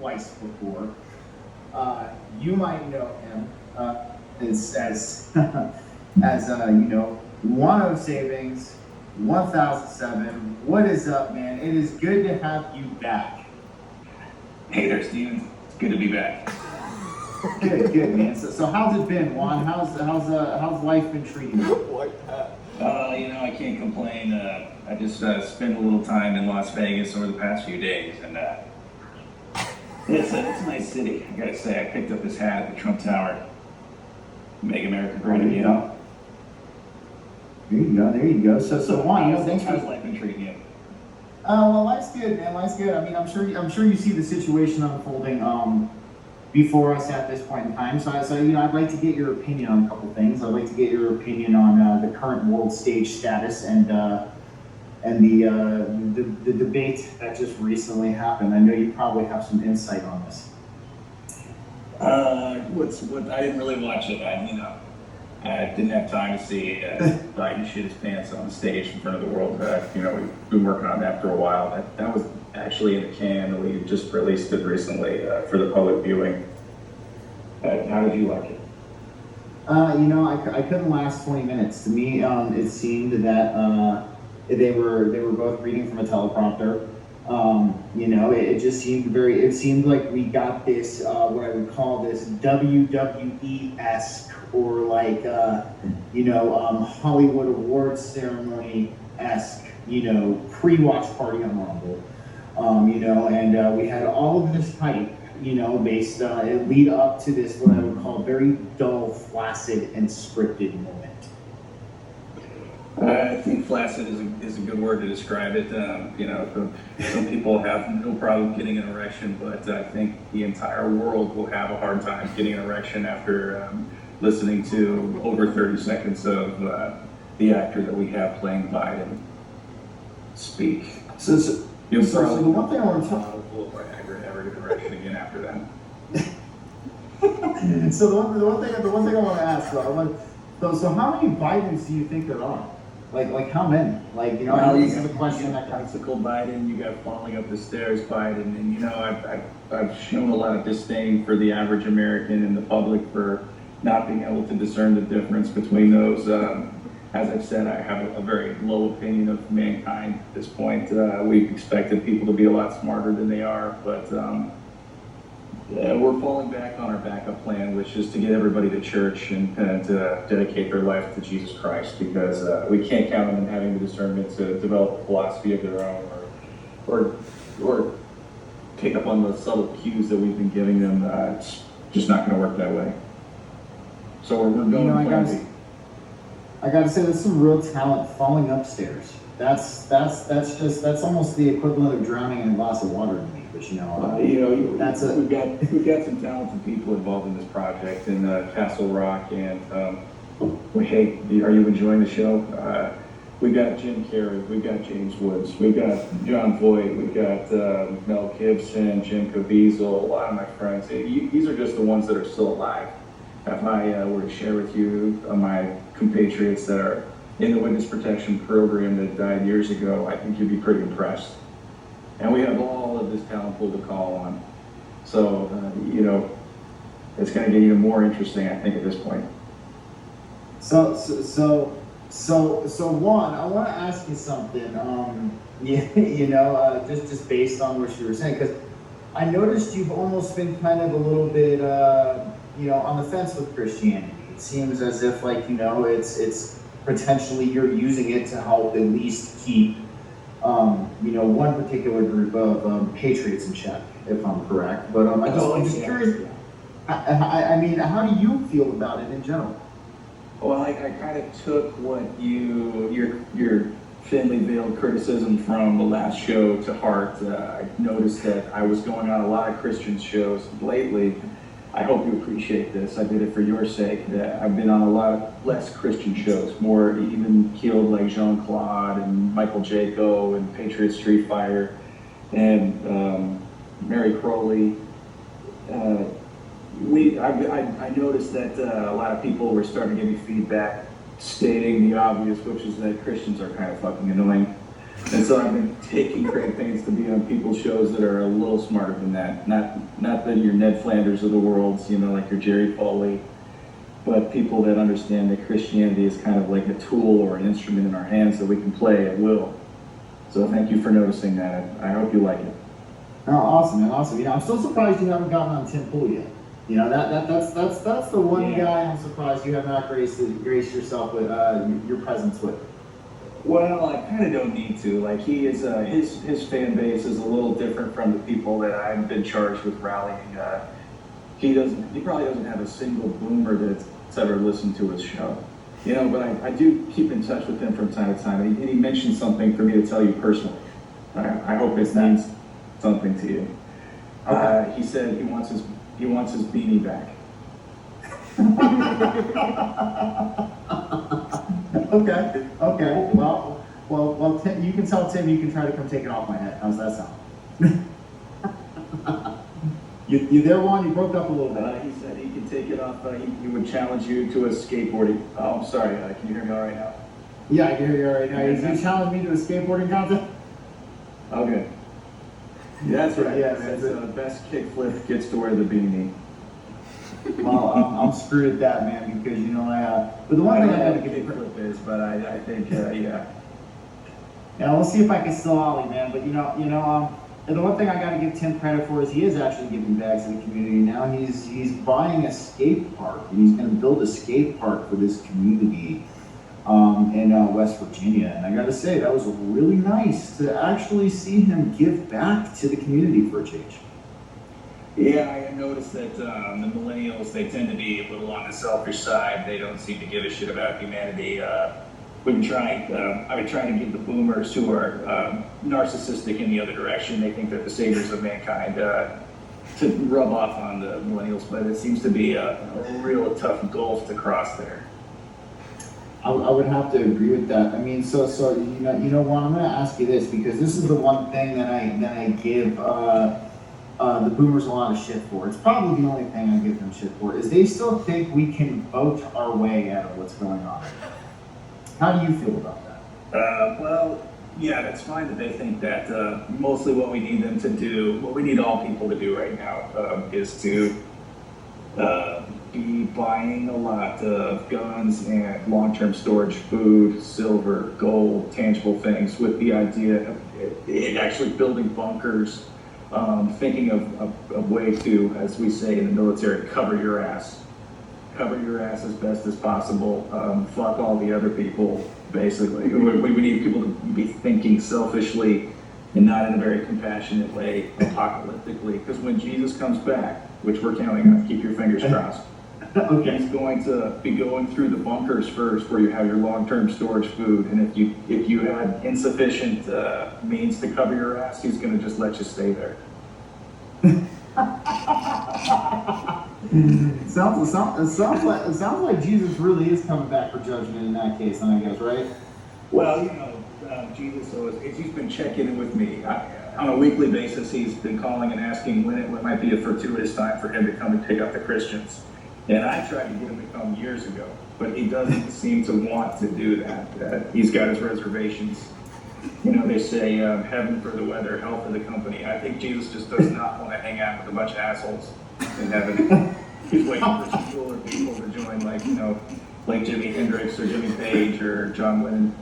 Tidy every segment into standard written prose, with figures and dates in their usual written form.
twice before. You might know him as Wano Savings, 1007. What is up, man? It is good to have you back. Hey there, Steven. It's good to be back. Good, man. So how's it been, Juan? How's life been treating you? I can't complain. I just spent a little time in Las Vegas over the past few days, and it's a nice city. I gotta say, I picked up this hat at the Trump Tower. Make America great again. There you go. So Juan, thanks for. How's life been treating you? Well, life's good, man. Life's good. I mean, I'm sure you see the situation unfolding before us at this point in time. So I'd like to get your opinion on a couple things. I'd like to get your opinion on the current world stage status and the debate that just recently happened. I know you probably have some insight on this. I didn't really watch it. I didn't have time to see Biden shit his pants on the stage in front of the world. We've been working on that for a while. That was actually in the can. We just released it recently for the public viewing. How did you like it? I couldn't last 20 minutes. To me, it seemed that they were both reading from a teleprompter. It seemed like we got this, what I would call this WWE-esque or like, Hollywood Awards ceremony-esque, pre-watch party on Rumble. And we had all of this hype, based lead up to this, what I would call very dull, flaccid, and scripted moment. I think flaccid is a good word to describe it. Some people have no problem getting an erection, but I think the entire world will have a hard time getting an erection after listening to over 30 seconds of the actor that we have playing Biden speak. So the one thing I want to talk about, ever get an erection again after that. So the one thing I want to ask, so how many Bidens do you think there are? Like how many? This is a question that comes. Bicycle Biden, you got falling up the stairs Biden, and I've shown a lot of disdain for the average American and the public for not being able to discern the difference between those. As I've said, I have a very low opinion of mankind at this point. We've expected people to be a lot smarter than they are, but we're falling back on our backup plan, which is to get everybody to church and to dedicate their life to Jesus Christ, because we can't count on them having the discernment to develop a philosophy of their own or pick up on the subtle cues that we've been giving them. It's just not going to work that way. So we're going I gotta say, there's some real talent falling upstairs. That's almost the equivalent of drowning in a glass of water to me. But we've got some talented people involved in this project in Castle Rock, and hey, are you enjoying the show? We got Jim Carrey, we've got James Woods, we've got John Voight, we've got Mel Gibson, Jim Caviezel, a lot of my friends. These are just the ones that are still alive. If I were to share with you my compatriots that are in the witness protection program that died years ago, I think you'd be pretty impressed. And we have all of this talent pool to call on. So, it's going to get even more interesting, I think, at this point. So Juan, I want to ask you something. Just based on what you were saying, because I noticed you've almost been kind of a little bit, on the fence with Christianity. It seems as if, it's potentially you're using it to help at least keep, one particular group of patriots in check, if I'm correct. But I'm just curious. I mean, how do you feel about it in general? Well, I kind of took what your thinly veiled criticism from the last show to heart. I noticed that I was going on a lot of Christian shows lately. I hope you appreciate this. I did it for your sake. I've been on a lot of less Christian shows, more even keeled like Jean-Claude and Michael Jaco and Patriot Street Fighter and Mary Crowley. I noticed that a lot of people were starting to give me feedback stating the obvious, which is that Christians are kind of fucking annoying. And so I've been taking great pains to be on people's shows that are a little smarter than that. Not that your Ned Flanders of the world, like your Jerry Foley, but people that understand that Christianity is kind of like a tool or an instrument in our hands that we can play at will. So thank you for noticing that. I hope you like it. Oh, awesome, man, awesome. I'm still surprised you haven't gotten on Tim Pool yet. That's the one guy I'm surprised you have not graced yourself with your presence with. Well, I kind of don't need to. Like he is, his fan base is a little different from the people that I've been charged with rallying. He probably doesn't have a single boomer that's ever listened to his show. But I do keep in touch with him from time to time, and he mentioned something for me to tell you personally. I hope it means something to you. Okay. He said he wants his beanie back. Okay. Well, Tim, you can tell Tim you can try to come take it off my head. How's that sound? You there, Juan? You broke up a little bit. He said he can take it off. He would challenge you to a skateboarding. Oh, I'm sorry. Can you hear me all right now? Yeah, I can hear you all right now. You challenge me to a skateboarding contest? Okay. That's right. Yeah, that's the best kickflip gets to wear the beanie. Well, I'm screwed at that, man, because but the one thing I gotta give you kickflip is, but I think yeah. Yeah, we'll see if I can still ollie, man. But the one thing I gotta give Tim credit for is he is actually giving back to the community now. He's buying a skate park, and he's gonna build a skate park for this community in West Virginia. And I gotta say, that was really nice to actually see him give back to the community for a change. Yeah, I noticed that the millennials, they tend to be a little on the selfish side. They don't seem to give a shit about humanity. I've been trying to get the boomers who are narcissistic in the other direction. They think they're the saviors of mankind to rub off on the millennials, but it seems to be a real tough gulf to cross there. I would have to agree with that. I mean, so Juan, I'm going to ask you this, because this is the one thing that I give the boomers a lot of shit for. It's probably the only thing I give them shit for, is they still think we can vote our way out of what's going on. How do you feel about that? Well, yeah, that's fine that they think that. Mostly what we need them to do, what we need all people to do right now, is to be buying a lot of guns and long-term storage food, silver, gold, tangible things, with the idea of actually building bunkers, thinking of a way to, as we say in the military, cover your ass as best as possible. Fuck all the other people, basically. We need people to be thinking selfishly and not in a very compassionate way, apocalyptically, because when Jesus comes back, which we're counting on, keep your fingers crossed. Okay. He's going to be going through the bunkers first, where you have your long-term storage food, and if you had insufficient means to cover your ass, he's going to just let you stay there. Sounds like Jesus really is coming back for judgment in that case, then, I guess, right? Well, Jesus, he's been checking in with me on a weekly basis. He's been calling and asking when it might be a fortuitous time for him to come and pick up the Christians. And I tried to get him to come years ago, but he doesn't seem to want to do that. He's got his reservations. They say heaven for the weather, hell for the company. I think Jesus just does not want to hang out with a bunch of assholes in heaven. He's waiting for some cooler people to join, like Jimi Hendrix or Jimmy Page or John Lennon.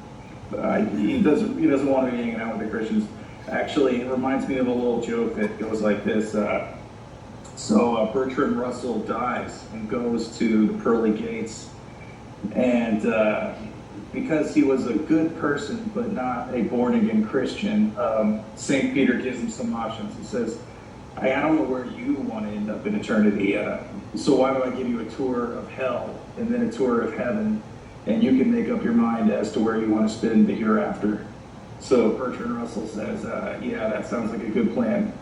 He doesn't want to be hanging out with the Christians. Actually, it reminds me of a little joke that goes like this. So Bertrand Russell dies and goes to the pearly gates, and because he was a good person but not a born-again Christian, St. Peter gives him some options. He says, I don't know where you want to end up in eternity, so why do I give you a tour of hell and then a tour of heaven, and you can make up your mind as to where you want to spend the hereafter. So Bertrand Russell says, yeah, that sounds like a good plan.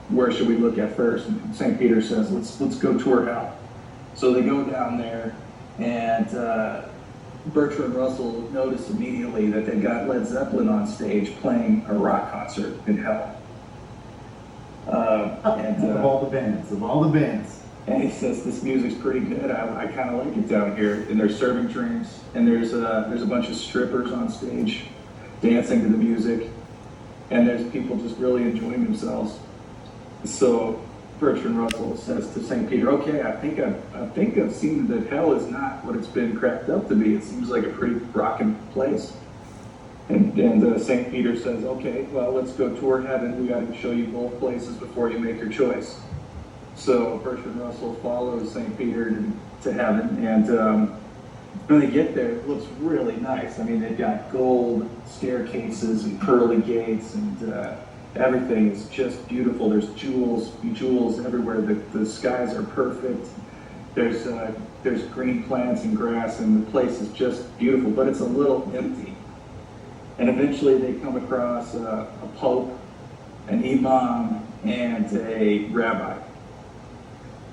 Where should we look at first? And St. Peter says, let's go tour hell. So they go down there, and Bertrand Russell noticed immediately that they got Led Zeppelin on stage playing a rock concert in hell. Of all the bands. And he says, this music's pretty good. I kind of like it down here. And they're serving drinks, and there's a bunch of strippers on stage. dancing to the music, and there's people just really enjoying themselves. So Bertrand Russell says to St. Peter, okay, I think I've seen that hell is not what it's been cracked up to be. It seems like a pretty rocking place. And St. Peter says, okay, well, let's go tour heaven. We got to show you both places before you make your choice. So Bertrand Russell follows St. Peter to heaven, and when they get there, it looks really nice. I mean, they've got gold staircases and pearly gates, and everything is just beautiful. There's jewels everywhere. The skies are perfect. There's green plants and grass, and the place is just beautiful, but it's a little empty. And eventually they come across a pope, an imam, and a rabbi.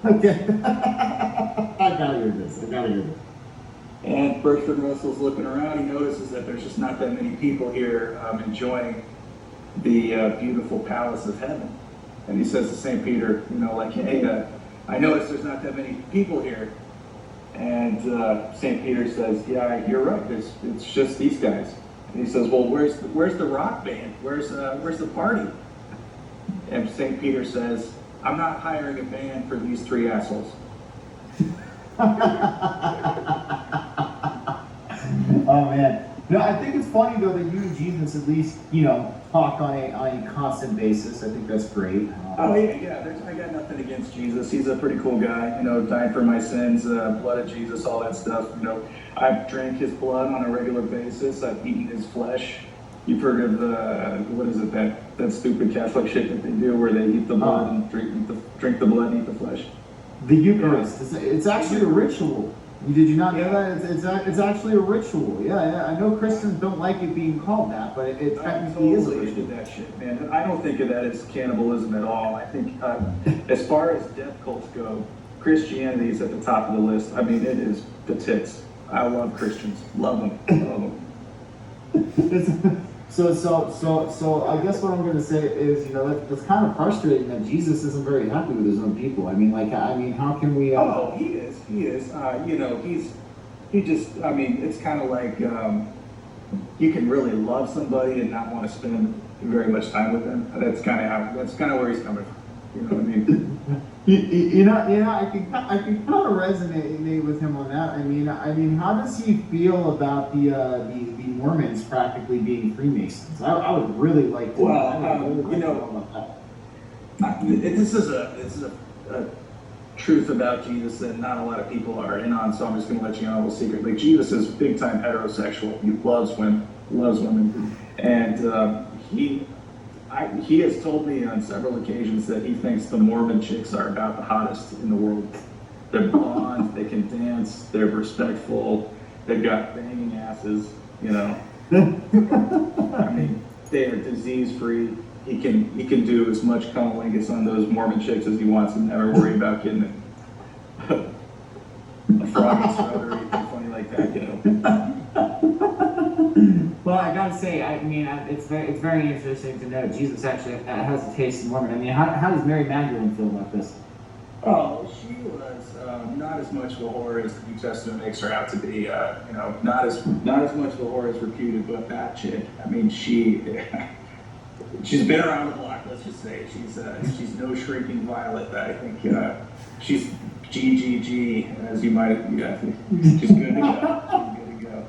Okay. I gotta hear this. And Bertrand Russell's looking around. He notices that there's just not that many people here enjoying the beautiful palace of heaven. And he says to St. Peter, hey, I noticed there's not that many people here. And St. Peter says, yeah, you're right. It's just these guys. And he says, well, where's the rock band? Where's the party? And St. Peter says, I'm not hiring a band for these three assholes. Oh man. No, I think it's funny though that you and Jesus at least, talk on a constant basis. I think that's great. Oh yeah. I got nothing against Jesus. He's a pretty cool guy. Died for my sins, blood of Jesus, all that stuff. I've drank his blood on a regular basis. I've eaten his flesh. You've heard of what is it, that stupid Catholic shit that they do where they eat the blood and drink the blood and eat the flesh. The Eucharist. Yeah. It's actually a ritual. Did you not know that? It's actually a ritual. Yeah. I know Christians don't like it being called that, but it technically is a ritual. That shit, man. I don't think of that as cannibalism at all. I think as far as death cults go, Christianity is at the top of the list. I mean, it is the tits. I love Christians. Love them. So I guess what I'm going to say is, that's kind of frustrating that Jesus isn't very happy with his own people. I mean, how can we? Oh, he is. It's kind of like you can really love somebody and not want to spend very much time with them. That's kind of where he's coming from. You know what I mean? I can kind of resonate with him on that. I mean, how does he feel about the Mormons practically being Freemasons? I would really like to. Know about that. This is a truth about Jesus that not a lot of people are in on. So I'm just going to let you know a little secret. Like, Jesus is big time heterosexual. He loves women, and he has told me on several occasions that he thinks the Mormon chicks are about the hottest in the world. They're blonde, they can dance, they're respectful, they've got banging asses, I mean, they are disease-free. He can do as much cunnilingus on those Mormon chicks as he wants and never worry about getting a frog in his throat or anything funny like that, Well, I gotta say, it's very interesting to know Jesus actually has a taste in Mormon. I mean, how does Mary Magdalene feel about this? Oh, she was not as much of a whore as the New Testament makes her out to be. Not as much of a whore as reputed, but that chick. I mean, she's been around the block. Let's just say she's no shrinking violet. I think she's GGG, as you might. Yeah, she's good to go.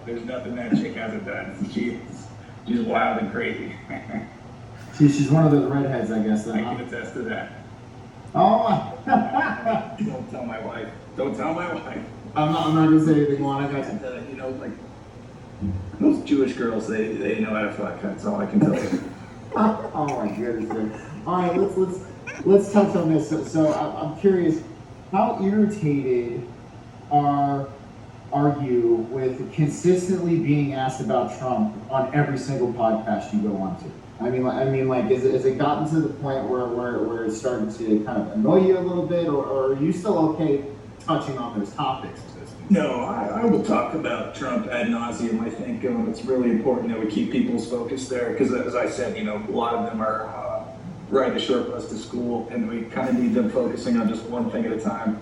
There's nothing that chick hasn't done. She's wild and crazy. She's one of those redheads, I guess. I can attest to that. Oh. Don't tell my wife. I'm not gonna say anything more. I got you. Like those Jewish girls, they know how to fuck. That's all I can tell you. Oh my goodness. All right, let's touch on this. So I'm curious, how irritated are you with consistently being asked about Trump on every single podcast you go on to? I mean, has it gotten to the point where it's starting to kind of annoy you a little bit, or are you still okay touching on those topics? No, I will talk about Trump ad nauseum. I think it's really important that we keep people's focus there because, as I said, a lot of them are riding the short bus to school, and we kind of need them focusing on just one thing at a time.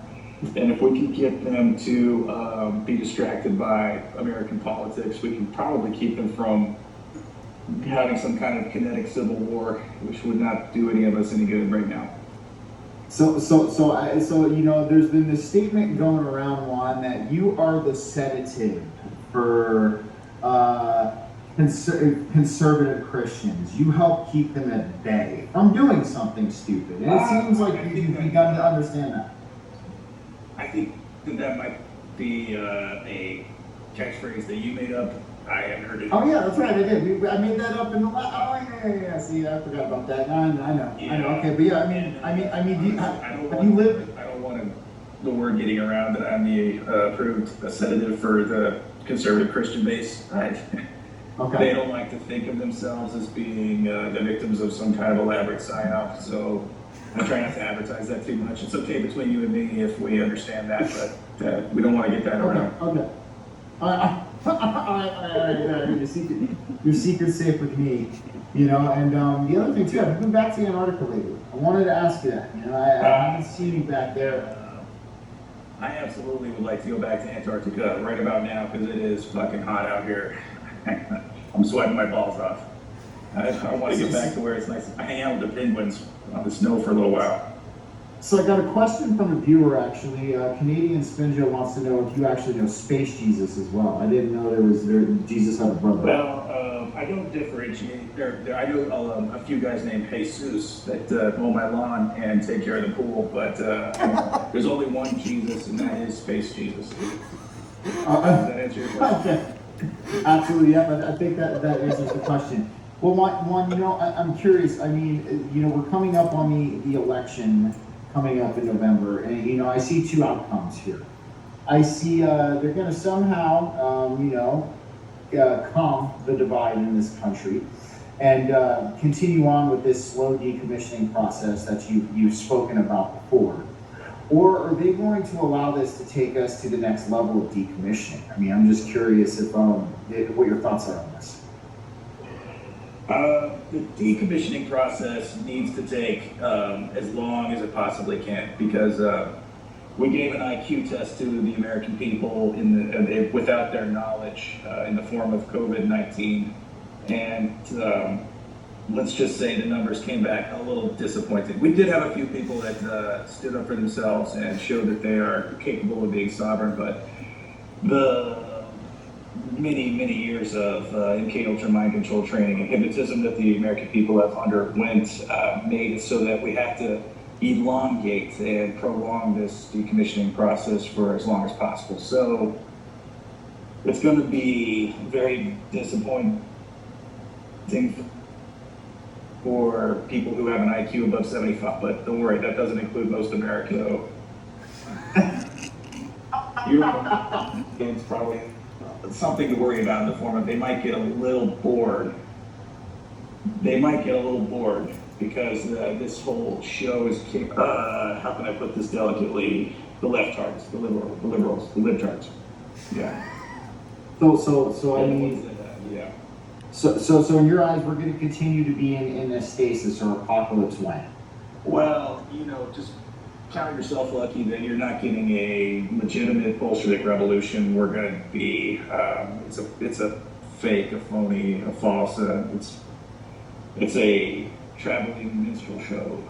And if we can get them to be distracted by American politics, we can probably keep them from having some kind of kinetic civil war, which would not do any of us any good right now. So you know, there's been this statement going around, Juan, that you are the sedative for conservative Christians. You help keep them at bay from doing something stupid, and it seems like you've begun to understand that. I think that might be a catchphrase that you made up. I haven't heard it. Oh yeah, that's right. I did. I made that up in the last. Oh yeah. See, I forgot about that. I know. Okay, but yeah, I mean, have you lived? I don't want the word getting around that I'm the approved sedative for the conservative Christian base. Okay. They don't like to think of themselves as being the victims of some kind of elaborate psyop, so I try not to advertise that too much. It's okay between you and me if we understand that, but we don't want to get that around. Okay. Your secret's safe with me, you know. And the other thing too, I've been back to Antarctica lately. I wanted to ask you that. You know, I haven't seen you back there. I absolutely would like to go back to Antarctica right about now because it is fucking hot out here. I'm sweating my balls off. I want to get back to where it's nice. I hang out with the penguins on the snow for a little while. So I got a question from a viewer actually. Canadian Spinjo wants to know if you actually know Space Jesus as well. I didn't know Jesus had a brother. Well, I don't differentiate. I know a few guys named Jesus that mow my lawn and take care of the pool, but there's only one Jesus, and that is Space Jesus. Does that answer your question? Okay. Absolutely, yeah. But I think that answers the question. Well, one, you know, I'm curious. I mean, you know, we're coming up on the election coming up in November, and you know, I see two outcomes here. I see they're going to somehow, calm the divide in this country, and continue on with this slow decommissioning process that you've spoken about before. Or are they going to allow this to take us to the next level of decommissioning? I mean, I'm just curious if what your thoughts are on this. The decommissioning process needs to take as long as it possibly can because we gave an IQ test to the American people without their knowledge in the form of COVID-19, and let's just say the numbers came back a little disappointed. We did have a few people that stood up for themselves and showed that they are capable of being sovereign, but the many years of MK Ultra mind control training and hypnotism that the American people have underwent made it so that we have to elongate and prolong this decommissioning process for as long as possible. So it's going to be very disappointing for people who have an IQ above 75, but don't worry, that doesn't include most America. So it's probably something to worry about in the form of they might get a little bored. They might get a little bored because this whole show is, how can I put this delicately? The leftards, the liberals, the libtards. Yeah. So I mean, yeah. So in your eyes, we're going to continue to be in a stasis or apocalypse when? Well, you know, just count yourself lucky that you're not getting a legitimate Bolshevik revolution. We're going to be, it's a fake, a phony, a false, it's a traveling minstrel show.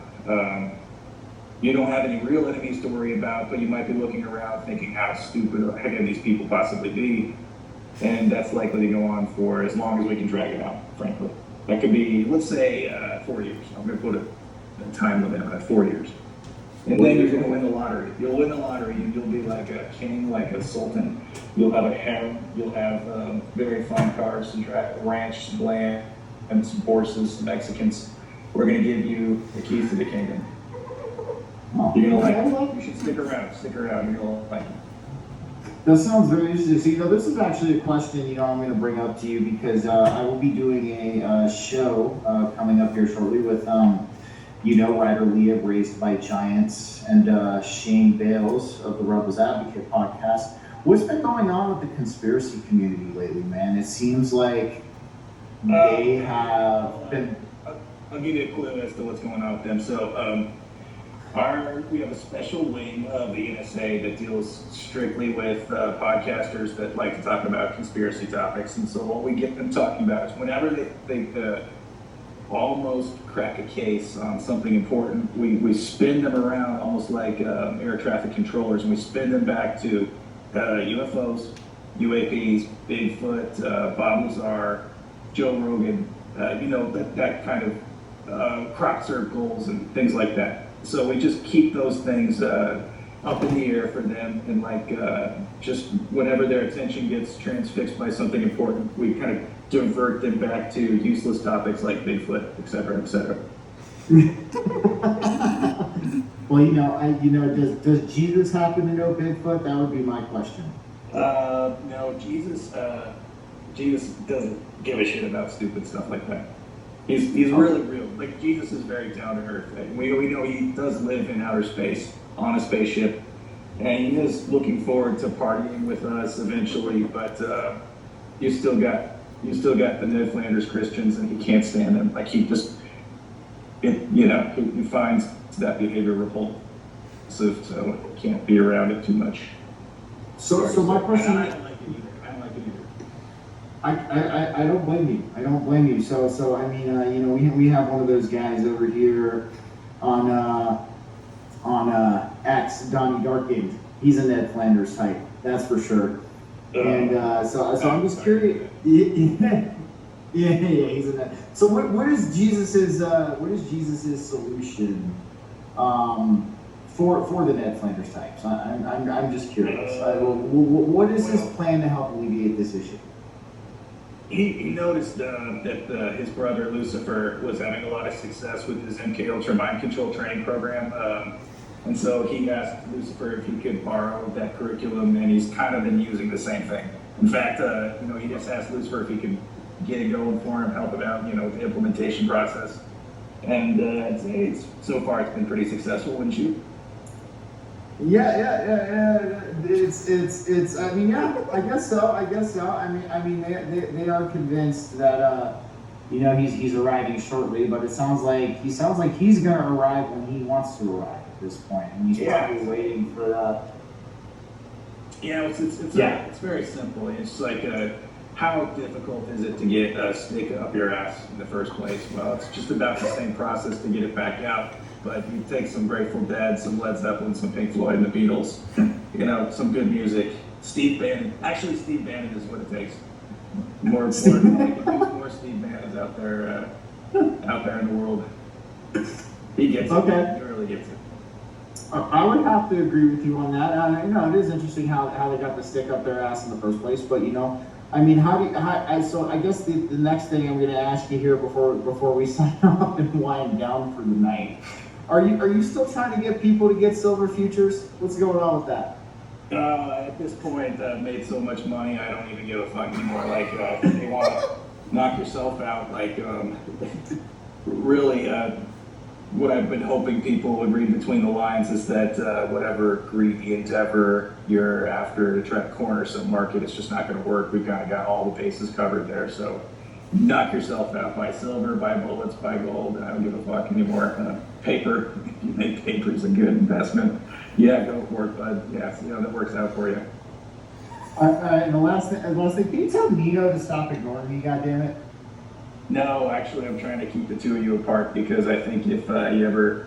You don't have any real enemies to worry about, but you might be looking around thinking how stupid can these people possibly be? And that's likely to go on for as long as we can drag it out, frankly. That could be, let's say, 4 years. I'm going to put a time limit on it, 4 years. And then you're going to win the lottery. You'll win the lottery and you'll be like a king, like a sultan. You'll have a harem. You'll have very fine cars and ranch, some land, and some horses, some Mexicans. We're going to give you the keys to the kingdom. You're going to like it. You should stick around. You're going to like it. That sounds very interesting. So, you know, this is actually a question, you know, I'm going to bring up to you because I will be doing a show coming up here shortly with, you know, Ryder Lee of Raised by Giants and Shane Bales of the Rebels Advocate podcast. What's been going on with the conspiracy community lately, man? It seems like they have been... I'll give you a clue as to what's going on with them. So, We have a special wing of the NSA that deals strictly with podcasters that like to talk about conspiracy topics. And so what we get them talking about is whenever they almost crack a case on something important, we spin them around almost like air traffic controllers, and we spin them back to UFOs, UAPs, Bigfoot, Bob Lazar, Joe Rogan, that kind of crop circles and things like that. So we just keep those things up in the air for them, and just whenever their attention gets transfixed by something important, we kind of divert them back to useless topics like Bigfoot, et cetera, et cetera. Well, does Jesus happen to know Bigfoot? That would be my question. No, Jesus doesn't give a shit about stupid stuff like that. He's really real. Like, Jesus is very down to earth. We know he does live in outer space on a spaceship, and he is looking forward to partying with us eventually. But you still got the Ned Flanders Christians, and he can't stand them. Like, he finds that behavior repulsive, so he can't be around it too much. So my question. I don't like it either. I don't blame you. I don't blame you. So I mean, we have one of those guys over here on X, Donnie Darkgate. He's a Ned Flanders type, that's for sure. And so I'm just curious. Yeah, he's a Ned. So what is Jesus's solution for the Ned Flanders types? I'm just curious. What is his plan to help alleviate this issue? He noticed that his brother Lucifer was having a lot of success with his MK Ultra mind control training program, and so he asked Lucifer if he could borrow that curriculum, and he's kind of been using the same thing. In fact, he just asked Lucifer if he could get it going for him, help him out, the implementation process, and I'd say so far it's been pretty successful, wouldn't you? Yeah. It's. I mean, yeah. I guess so. I mean, they are convinced that he's arriving shortly, but it sounds like he's gonna arrive when he wants to arrive at this point, and he's probably waiting for that. Yeah, it's very simple. It's like how difficult is it to get a stick up your ass in the first place? Well, it's just about the same process to get it back out. But you take some Grateful Dead, some Led Zeppelin, some Pink Floyd, and the Beatles, some good music. Steve Bannon is what it takes. More importantly, there's more Steve Bannons out there in the world. He gets it. Okay. He really gets it. I would have to agree with you on that. It is interesting how they got the stick up their ass in the first place. But I mean, so I guess the next thing I'm going to ask you here before we sign off and wind down for the night. Are you still trying to get people to get silver futures? What's going on with that? At this point, I've made so much money, I don't even give a fuck anymore. Like, if you want to knock yourself out, like, really, what I've been hoping people would read between the lines is that whatever greedy endeavor you're after to try to corner some market, it's just not going to work. We've kind of got all the bases covered there, so knock yourself out. Buy silver, buy bullets, buy gold. I don't give a fuck anymore. Paper, if you think paper is a good investment, yeah, go for it, bud. Yeah, that works out for you. And the last thing, can you tell Nino to stop ignoring me, goddammit? No, actually, I'm trying to keep the two of you apart because I think if you ever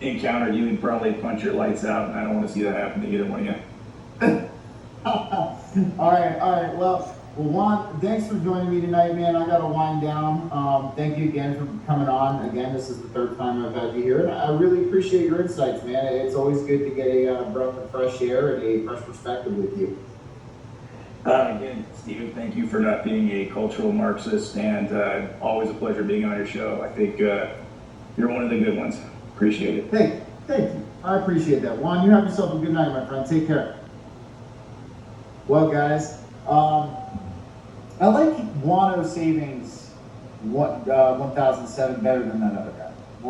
encountered you, he'd probably punch your lights out, and I don't want to see that happen to either one of you. All right. Well, Juan, thanks for joining me tonight, man. I got to wind down. Thank you again for coming on. Again, this is the third time I've had you here, and I really appreciate your insights, man. It's always good to get a breath of fresh air and a fresh perspective with you. Again, Steven, thank you for not being a cultural Marxist, and always a pleasure being on your show. I think you're one of the good ones. Appreciate it. Thank you. I appreciate that. Juan, you have yourself a good night, my friend. Take care. Well, guys, I like Guano Savings 1007 better than that other guy.